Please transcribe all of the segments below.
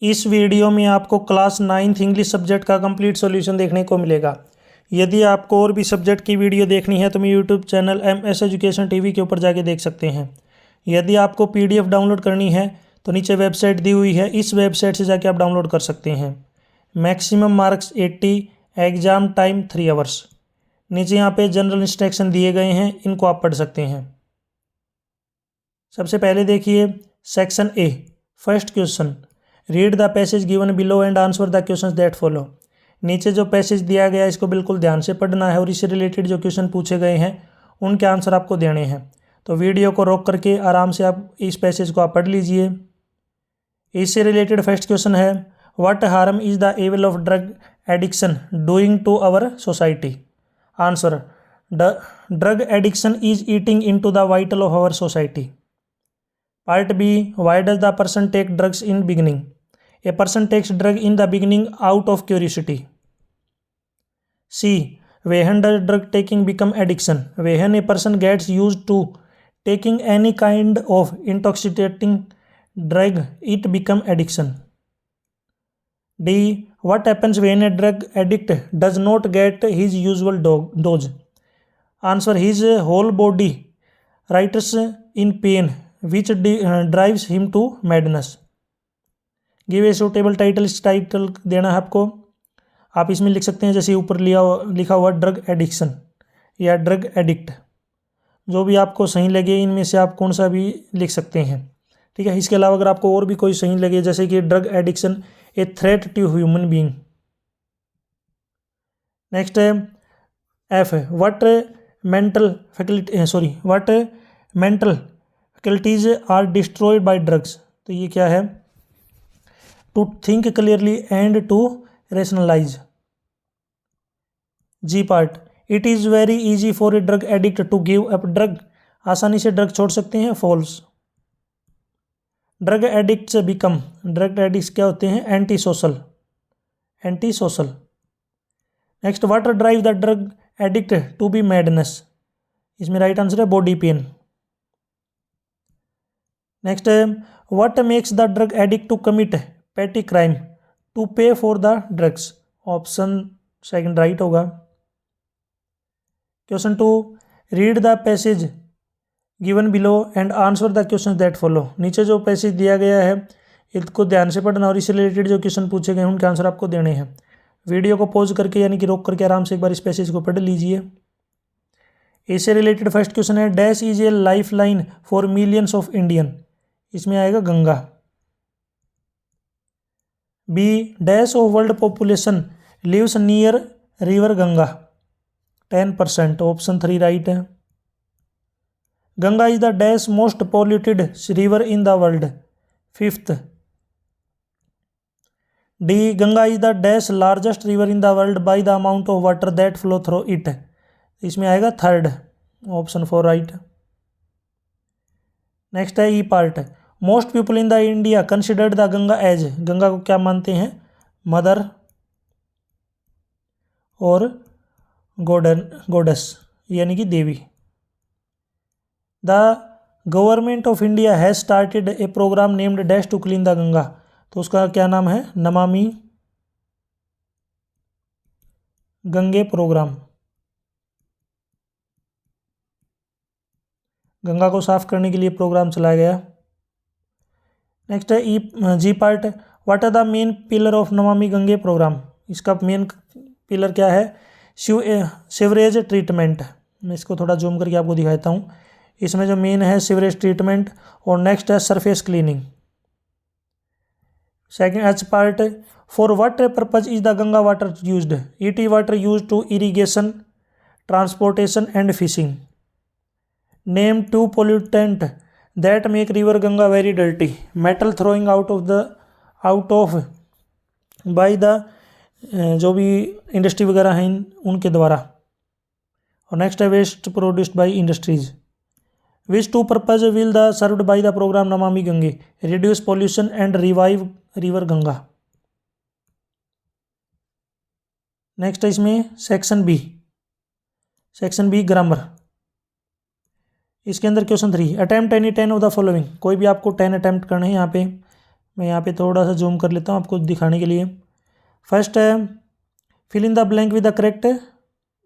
इस वीडियो में आपको क्लास 9th इंग्लिश सब्जेक्ट का कंप्लीट सॉल्यूशन देखने को मिलेगा। यदि आपको और भी सब्जेक्ट की वीडियो देखनी है तो मैं YouTube channel MS education TV के ऊपर जाके देख सकते हैं। यदि आपको PDF डाउनलोड करनी है तो नीचे वेबसाइट दी हुई है, इस वेबसाइट से जाके आप डाउनलोड कर सकते हैं। Maximum marks 80, exam time 3 hours. नीचे यहाँ पे जनरल इंस्ट्रक्शन दिए गए हैं, इनको आप पढ़ सकते हैं। सबसे पहले देखिए section A, first question, read the passage given below and answer the questions that follow. नीचे जो पैसेज दिया गया है इसको बिल्कुल ध्यान से पढ़ना है और इससे रिलेटेड जो क्वेश्चन पूछे गए हैं उनके आंसर आपको देने हैं। तो वीडियो को रोक करके आराम से आप इस पैसेज को आप पढ़ लीजिए। इससे रिलेटेड फर्स्ट क्वेश्चन है, what harm is the evil of drug addiction doing to our society. Answer, drug addiction is eating into the vital of our society. Part B, why does the person take drugs in beginning? A person takes drug in the beginning out of curiosity. C, when does drug taking become addiction? When a person gets used to taking any kind of intoxicating drug, it become addiction. D, what happens when a drug addict does not get his usual dose? Answer, his whole body writhes in pain which drives him to madness. Give a suitable title, इस title देना है आपको। आप इसमें लिख सकते हैं जैसे ऊपर लिखा हुआ ड्रग एडिक्शन या ड्रग एडिक्ट, जो भी आपको सही लगे इनमें से आप कौन सा भी लिख सकते हैं। ठीक है, इसके अलावा अगर आपको और भी कोई सही लगे जैसे कि drug addiction a threat to human being. Next है F, what mental faculties are destroyed by drugs. तो ये क्या है, to think clearly and to rationalise. G part, it is very easy for a drug addict to give up drug. आसानी से drug छोड़ सकते हैं, false. Drug addicts become, drug addicts क्या होते हैं, anti social. Next, what drive the drug addict to B madness. इसमें right answer है बॉडी पेन। नेक्स्ट है, what makes the drug addict to commit petty crime to pay for the drugs. Option second right होगा। Question 2, read the passage given below and answer the question that follow. नीचे जो passage दिया गया है इसको ध्यान से पढ़ना और इससे रिलेटेड जो क्वेश्चन पूछे गए हैं उनके आंसर आपको देने हैं। वीडियो को पॉज करके यानी कि रोक करके आराम से एक बार इस पैसेज को पढ़ लीजिए। इससे रिलेटेड फर्स्ट क्वेश्चन है, dash is a life line for millions of Indian. इसमें आएगा Ganga. B, dash of world population lives near river Ganga, 10%। Option 3 right है। Ganga is the dash most polluted river in the world, 5th। D, Ganga is the dash largest river in the world by the amount of water that flow through it. इसमें आएगा 3rd। Option 4 right. Next है E part, most people in the India considered the Ganga as. Ganga को क्या मानते हैं, mother और goddess यानी कि देवी। The government of India has started a program named dash to clean the Ganga. तो उसका क्या नाम है, नमामि गंगे प्रोग्राम। गंगा को साफ करने के लिए प्रोग्राम चलाया गया। नेक्स्ट है G part, what are the main pillar of Namami Gange program. इसका मेन पिलर क्या है, सीवरेज ट्रीटमेंट। मैं इसको थोड़ा जूम करके आपको दिखाता हूँ। इसमें जो मेन है सीवरेज ट्रीटमेंट और नेक्स्ट है surface cleaning. Second H part, for what purpose is the Ganga water used. It is water use to irrigation, transportation and fishing. Name 2 pollutant that make river Ganga very dirty. Metal throwing out of by the जो भी industry वगैरह हैं उनके द्वारा। और next है waste produced by industries. Which 2 purpose will the served by the program Namami Gange, reduce pollution and revive river Ganga. Next है इसमें सेक्शन बी ग्रामर। इसके अंदर question 3, attempt any 10 of the following. कोई भी आपको 10 अटेम्प्ट करने हैं यहाँ पे। मैं यहाँ पे थोड़ा सा जूम कर लेता हूँ आपको दिखाने के लिए। फर्स्ट है fill in the blank with the correct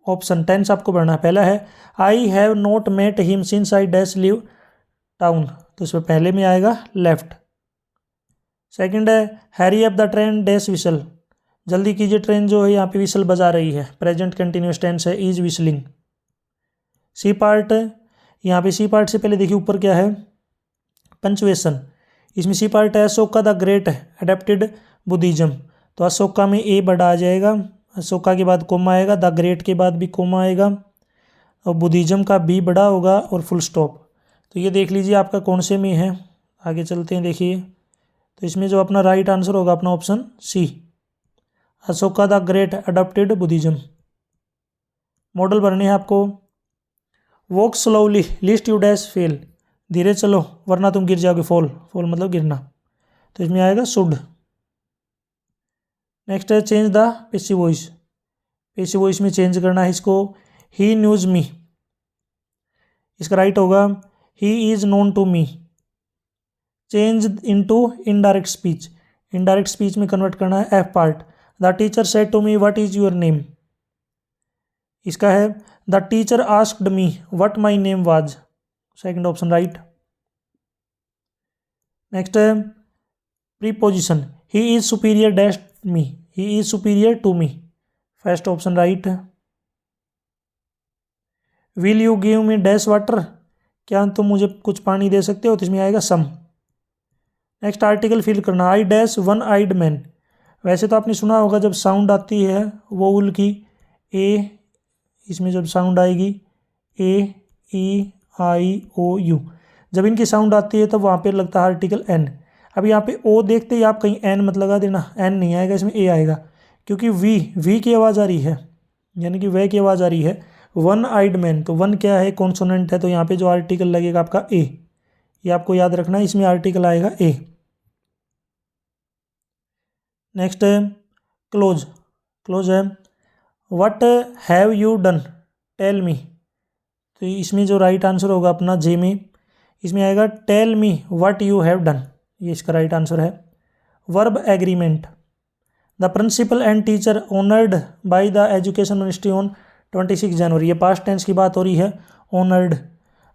option. Tense आपको भरना है। पहला है I have not met him since I dash leave town, तो इसमें पहले में आएगा लेफ्ट। सेकंड है hurry up the train dash whistle, जल्दी कीजिए ट्रेन जो है यहाँ पे विसल बजा रही है, प्रेजेंट कंटिन्यूस टेंस है, इज विसलिंग। सी पार्ट, यहाँ पे सी पार्ट से पहले देखिए ऊपर क्या है, पंचुएशन। इसमें सी पार्ट है Ashoka the great adapted Buddhism, तो अशोका में ए बड़ा आ जाएगा, अशोका के बाद कोमा आएगा, द ग्रेट के बाद भी कोमा आएगा, और बुद्धिज्म का बी बड़ा होगा और फुल स्टॉप। तो ये देख लीजिए आपका कौन से में है। आगे चलते हैं, देखिए तो इसमें जो अपना राइट आंसर होगा अपना option C, Ashoka the Great adopted Buddhism. Modal भरने हैं आपको। Walk slowly lest you dash fail, धीरे चलो वरना तुम गिर जाओगे, फॉल, फॉल मतलब गिरना, तो इसमें आएगा शुड। नेक्स्ट है change the passive voice, passive voice में चेंज करना है इसको। ही न्यूज मी, इसका राइट होगा he is known to me. Change into indirect speech, indirect speech में कन्वर्ट करना है F part. The teacher said to me what is your name, इसका है the teacher asked me what my name was, second option right. Next है preposition, he is superior dash me, he is superior to me, first option right. Will you give me dash water, क्या तुम मुझे कुछ पानी दे सकते हो, तो इसमें आएगा सम। नेक्स्ट आर्टिकल फिल करना, I dash one eyed man, वैसे तो आपने सुना होगा जब साउंड आती है वोवल की ए, इसमें जब साउंड आएगी ए ई आई ओ यू, जब इनकी साउंड आती है तब वहाँ पे लगता है आर्टिकल एन। अब यहाँ पे ओ देखते ही आप कहीं एन मत लगा देना, एन नहीं आएगा, इसमें ए आएगा, क्योंकि वी की आवाज़ आ रही है, यानी कि वे की आवाज़ आ रही है। वन आइड मैन, तो वन क्या है, कॉन्सोनेंट है, तो यहाँ पे जो आर्टिकल लगेगा आपका ए, ये आपको याद रखना है, इसमें आर्टिकल आएगा ए। नेक्स्ट है क्लोज, क्लोज है what have you done tell me, तो इसमें जो राइट आंसर होगा अपना जे में, इसमें आएगा tell me what you have done, ये इसका राइट आंसर है। Verb agreement, the principal and teacher honoured by the education ministry on 26 January, ये पास्ट टेंस की बात हो रही है, ऑनर्ड।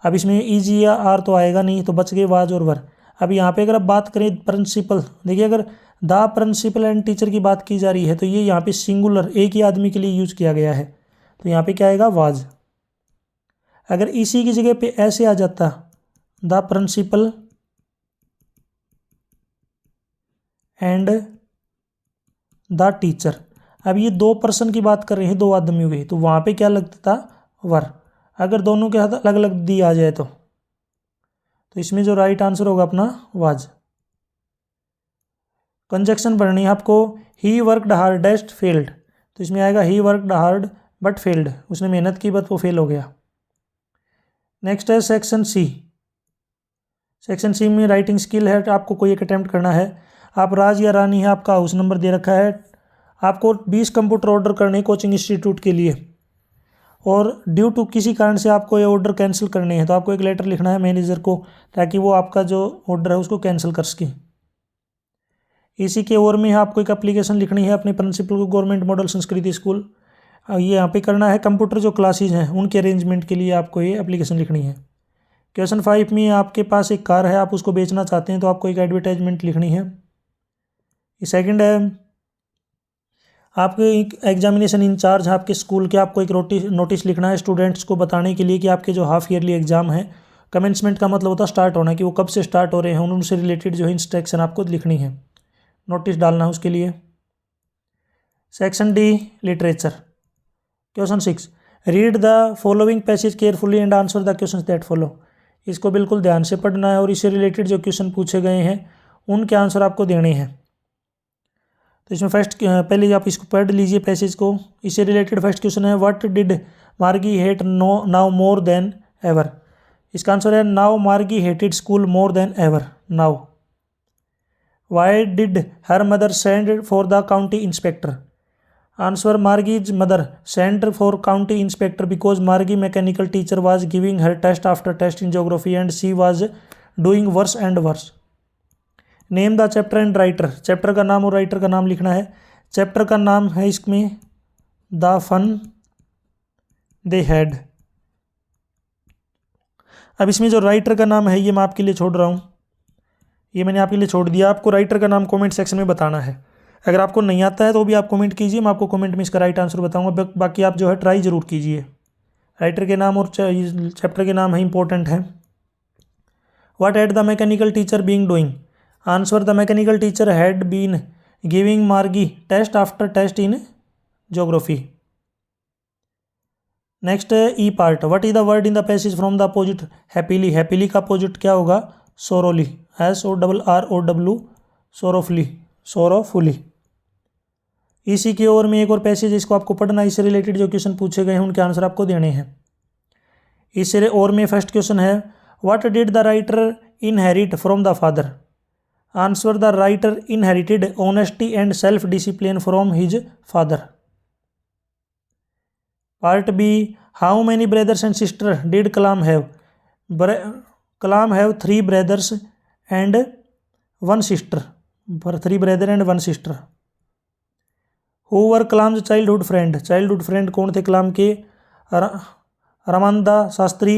अब इसमें ईजी या आर तो आएगा नहीं, तो बच गए वाज और वर। अब यहाँ पे अगर आप बात करें प्रिंसिपल, देखिए अगर द प्रिंसिपल एंड टीचर की बात की जा रही है तो ये यहाँ पे सिंगुलर एक ही आदमी के लिए यूज किया गया है, तो यहाँ पे क्या आएगा वाज। अगर इसी की जगह पे ऐसे आ जाता the principal and the teacher, अब ये दो पर्सन की बात कर रहे हैं, दो आदमी हुए, तो वहाँ पे क्या लगता था वर। अगर दोनों के साथ अलग अलग दी आ जाए तो इसमें जो राइट आंसर होगा अपना वाज। कंजक्शन पढ़नी है आपको, ही वर्कड हार्ड डेस्ट फेल्ड, तो इसमें आएगा he worked hard but failed, उसने मेहनत की बट वो फेल हो गया। नेक्स्ट है सेक्शन सी, सेक्शन सी में राइटिंग स्किल है, आपको कोई एक अटैम्प्ट करना है। आप राज या रानी है, आपका हाउस नंबर दे रखा है, आपको 20 कंप्यूटर ऑर्डर करने कोचिंग इंस्टीट्यूट के लिए, और ड्यू टू किसी कारण से आपको ये ऑर्डर कैंसिल करने हैं, तो आपको एक लेटर लिखना है मैनेजर को, ताकि वो आपका जो ऑर्डर है उसको कैंसिल कर सके। इसी के ओर में आपको एक एप्लीकेशन लिखनी है अपने प्रिंसिपल को, गवर्नमेंट मॉडल संस्कृति स्कूल, ये यहाँ पे करना है। कंप्यूटर जो क्लासेज हैं उनके अरेंजमेंट के लिए आपको ये एप्लीकेशन लिखनी है। क्वेश्चन 5 में आपके पास एक कार है, आप उसको बेचना चाहते हैं, तो आपको एक एडवर्टाइजमेंट लिखनी है। सेकंड है आपके एग्जामिनेशन इंचार्ज आपके स्कूल के, आपको एक नोटिस लिखना है स्टूडेंट्स को बताने के लिए कि आपके जो हाफ ईयरली एग्जाम है, कमेंसमेंट का मतलब होता है स्टार्ट होना, कि वो कब से स्टार्ट हो रहे हैं, उनसे रिलेटेड जो है इंस्ट्रक्शन आपको लिखनी है, नोटिस डालना है उसके लिए। Section D literature, question 6 read the following passage carefully and answer the questions that follow, इसको बिल्कुल ध्यान से पढ़ना है और इससे रिलेटेड जो क्वेश्चन पूछे गए हैं उनके आंसर आपको देने हैं। तो इसमें फर्स्ट पहले आप इसको पढ़ लीजिए पैसेज को, इससे रिलेटेड फर्स्ट क्वेश्चन है what did Margie hate now more than ever, इसका आंसर है now Margie hated school more than ever now. Why did her mother send for the county inspector, answer Margie's mother send for county inspector because Margie mechanical teacher was giving her test after test in geography and she was doing worse and worse. Name the chapter and writer, chapter का नाम और writer का नाम लिखना है। Chapter का नाम है इसमें द फन दे हैड। अब इसमें जो राइटर का नाम है ये मैं आपके लिए छोड़ रहा हूँ, ये मैंने आपके लिए छोड़ दिया। आपको राइटर का नाम कमेंट सेक्शन में बताना है। अगर आपको नहीं आता है तो भी आप कमेंट कीजिए, मैं आपको कमेंट में इसका राइट आंसर बताऊंगा। बाकी आप जो है ट्राई ज़रूर कीजिए। राइटर के नाम और चैप्टर के नाम है इंपॉर्टेंट है। What had the mechanical teacher being doing? Answer the mechanical teacher had been giving Margie test after test in geography. Next E part, what is the word in the passage from the opposite happily? Happily का opposite क्या होगा? सोरोली, SORROW, सोरोफुली, सोरोफुली। इसी की ओर में एक और passage, इसको आपको पढ़ना, इससे रिलेटेड जो क्वेश्चन पूछे गए हैं उनके आंसर आपको देने हैं। इससे और में फर्स्ट क्वेश्चन है, what did the writer inherit from the father? Answer the writer inherited honesty and self discipline from his father. Part B, how many brothers and sister did Kalam have? Kalam have 3 brothers and 1 sister, 3 brother and 1 sister। Who were Kalam's childhood friend? Childhood friend कौन थे कलाम के? रामानंदा शास्त्री,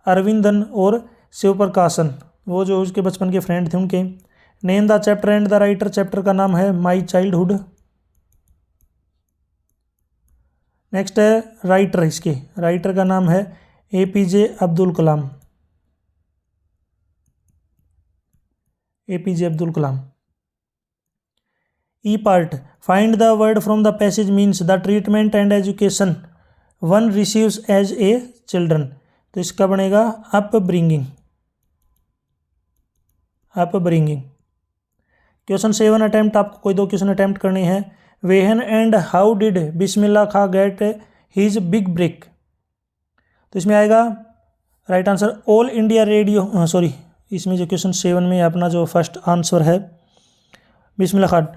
अरविंदन और शिवप्रकाशन, वो जो उसके बचपन के friend थे उनके। Name the chapter and the writer, chapter का नाम है माई चाइल्डहुड। नेक्स्ट है राइटर, इसके राइटर का नाम है APJ Abdul Kalam, APJ Abdul Kalam. E part, find the word from the passage means the treatment and education one receives as a children. तो इसका बनेगा अपब्रिंगिंग, अपब्रिंगिंग। क्वेश्चन 7 अटेम्प्ट, आपको कोई 2 क्वेश्चन अटेम्प्ट करने हैं। When and how did Bismillah Khan get his big break? तो इसमें आएगा right answer all India radio, sorry इसमें जो क्वेश्चन 7 में अपना जो फर्स्ट आंसर है Bismillah Khan.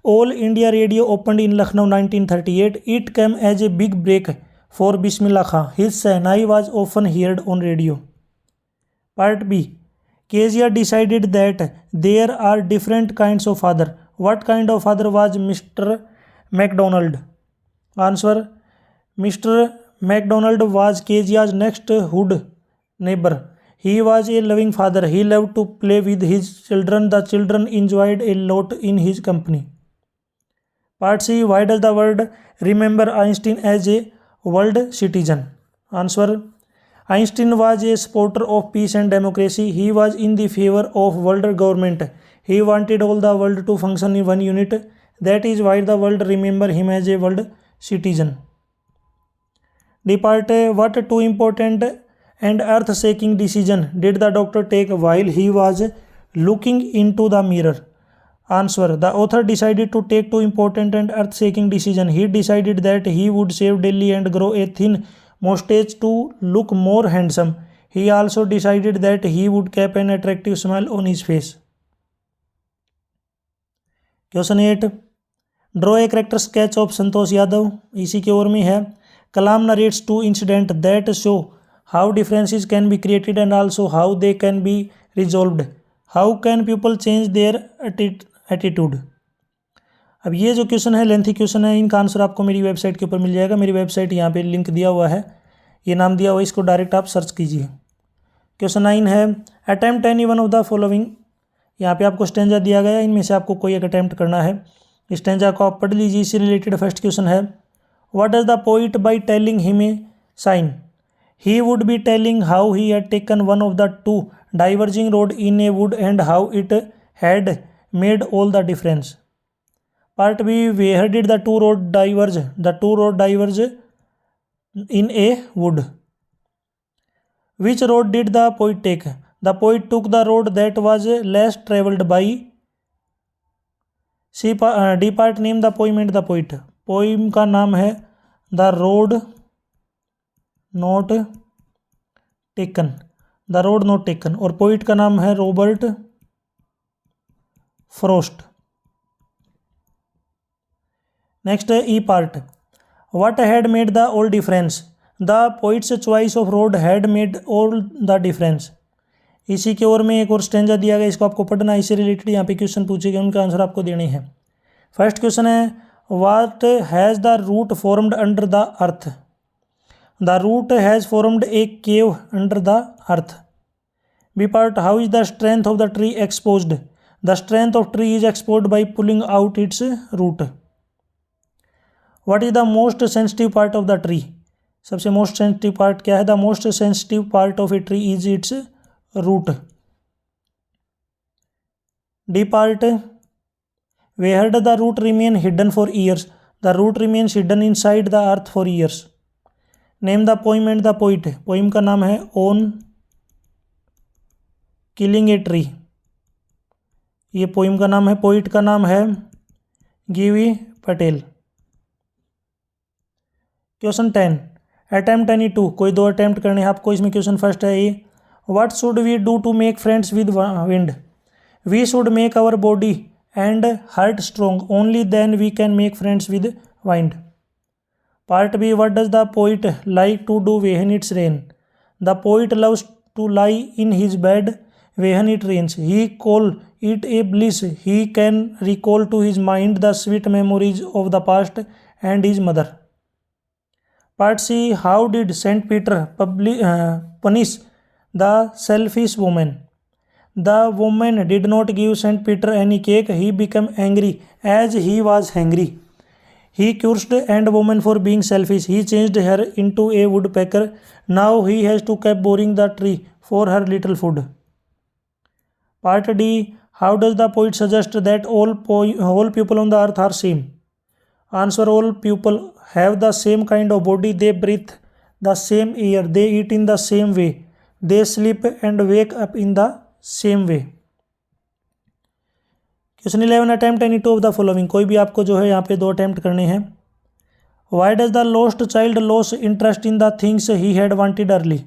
All India Radio opened in Lucknow 1938, it came as a big break for Bismillah Khan, his shehnai was often heard on radio. Part B, Kezia decided that there are different kinds of father, what kind of father was Mister McDonald? Answer, Mister McDonald was Kezia's next hood neighbour, he was a loving father, he loved to play with his children, the children enjoyed a lot in his company। Part C, why does the world remember Einstein as a world citizen? Answer, Einstein was a supporter of peace and democracy, he was in the favor of world government, he wanted all the world to function in one unit, that is why the world remember him as a world citizen। D part, what two important and earth-shaking decision did the doctor take while he was looking into the mirror? Answer, the author decided to take two important and earth-shaking decision. He decided that he would shave Delhi and grow a thin mustache to look more handsome. He also decided that he would keep an attractive smile on his face। Question 8, draw a character sketch of Santosh Yadav, इसी की ओर में है। कलाम narrates two incidents that show how differences can be created and also how they can be resolved, how can people change their attitude। अब ये जो question है lengthy question है, इनका आंसर आपको मेरी वेबसाइट के ऊपर मिल जाएगा। मेरी वेबसाइट यहाँ पे लिंक दिया हुआ है, ये नाम दिया हुआ है, इसको डायरेक्ट आप सर्च कीजिए। क्वेश्चन 9 है, attempt any one of the following. यहाँ पे आपको स्टेंजा दिया गया है, इनमें से आपको कोई एक अटैम्प्ट करना है। स्टेंजा को आप पढ़ लीजिए, इससे रिलेटेड फर्स्ट क्वेश्चन है, what does the poet by telling him a sign? He would be telling how he had taken one of the two diverging road in a wood and how it had made all the difference। Part B, where did the two road diverge? The two road diverge in a wood। Which road did the poet take? The poet took the road that was less travelled by। D part, name the poem and the poet। Poem का नाम है the road not taken, the road not taken, और poet का नाम है Robert Frost. Next है E part, what had made the all difference? The poet's choice of road had made all the difference. इसी के ओर में एक और स्टेंजा दिया गया, इसको आपको पढ़ना है, इससे रिलेटेड यहाँ पे क्वेश्चन पूछे गए, उनका आंसर आपको देने हैं। फर्स्ट क्वेश्चन है, what has the root formed under the earth? The root has formed a cave under the earth. B part, how is the strength of the tree exposed? The strength of tree is exposed by pulling out its root. What is the most sensitive part of the tree? सबसे most sensitive part क्या है? The most sensitive part of a tree is its root. D part, where does the root remain hidden for years? The root remains hidden inside the earth for years. Name the poem and the poet. Poem का नाम है On Killing a Tree। ये poem का नाम है, poet का नाम है Gieve Patel. Question 10, attempt any two. कोई दो अटेम्प्ट करने हैं आपको। इसमें क्वेश्चन फर्स्ट है ये, what should we do to make friends with wind? We should make our body and heart strong, only then we can make friends with wind. Part B, what does the poet like to do when it's rain? The poet loves to lie in his bed when it rains. He call it a bliss. He can recall to his mind the sweet memories of the past and his mother. Part C, how did Saint Peter punish the selfish woman? The woman did not give Saint Peter any cake. He became angry as he was hungry. He cursed the woman for being selfish. He changed her into a woodpecker. Now he has to keep boring the tree for her little food. Part D, how does the poet suggest that all people on the earth are same? Answer, all people have the same kind of body. They breathe the same air. They eat in the same way. They sleep and wake up in the same way. Question 11, attempt any two of the following. कोई भी आपको जो है यहाँ पे दो attempt करने हैं। Why does the lost child lose interest in the things he had wanted early?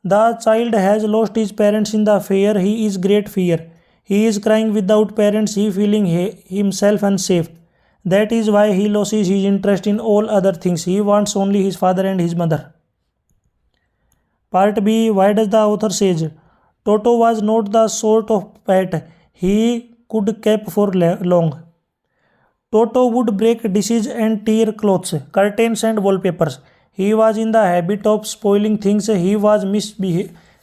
The child has lost his parents in the fair, he is great fear, he is crying without parents, he feeling himself unsafe, that is why he loses his interest in all other things, he wants only his father and his mother. Part B, why does the author says Toto was not the sort of pet he could keep for long. Toto would break dishes and tear clothes, curtains and wallpapers. He was in the habit of spoiling things. He was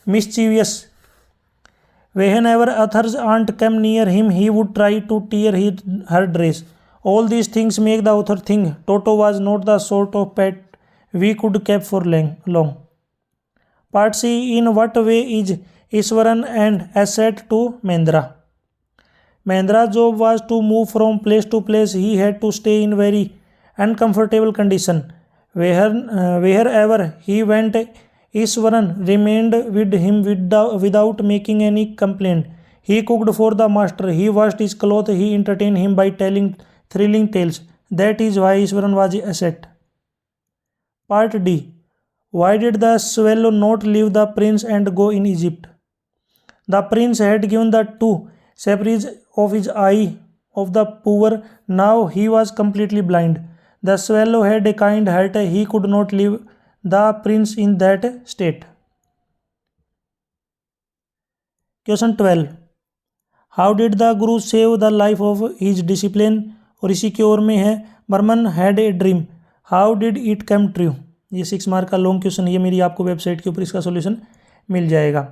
mischievous. Whenever Arthur's aunt came near him, he would try to tear her dress. All these things make the author think Toto was not the sort of pet we could keep for long. Part C, in what way is Iswaran and asset to Mendra? Mendra's job was to move from place to place. He had to stay in very uncomfortable condition. Wherever he went, Iswaran remained with him without making any complaint. He cooked for the master. He washed his clothes. He entertained him by telling thrilling tales. That is why Iswaran was an asset. Part D, why did the swallow not leave the prince and go in Egypt? The prince had given the two separate of his eye of the poor. Now he was completely blind. The swallow had a kind heart. He could not leave the prince in that state. Question 12, how did the guru save the life of his discipline? और इसी की ओर में है, Burman had a dream, how did it come true? ये 6 mark का long question, ये मेरी आपको वेबसाइट के ऊपर इसका सॉल्यूशन मिल जाएगा।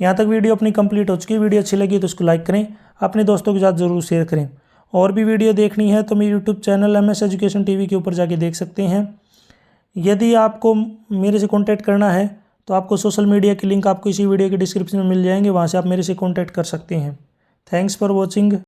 यहाँ तक वीडियो अपनी कंप्लीट हो चुकी है। वीडियो अच्छी लगी तो इसको लाइक करें, अपने दोस्तों के साथ ज़रूर शेयर करें। और भी वीडियो देखनी है तो मेरे YouTube channel MS education TV के ऊपर जाके देख सकते हैं। यदि आपको मेरे से कॉन्टैक्ट करना है तो आपको सोशल मीडिया की लिंक आपको इसी वीडियो के डिस्क्रिप्शन में मिल जाएंगे, वहाँ से आप मेरे से कॉन्टैक्ट कर सकते हैं। Thanks for watching.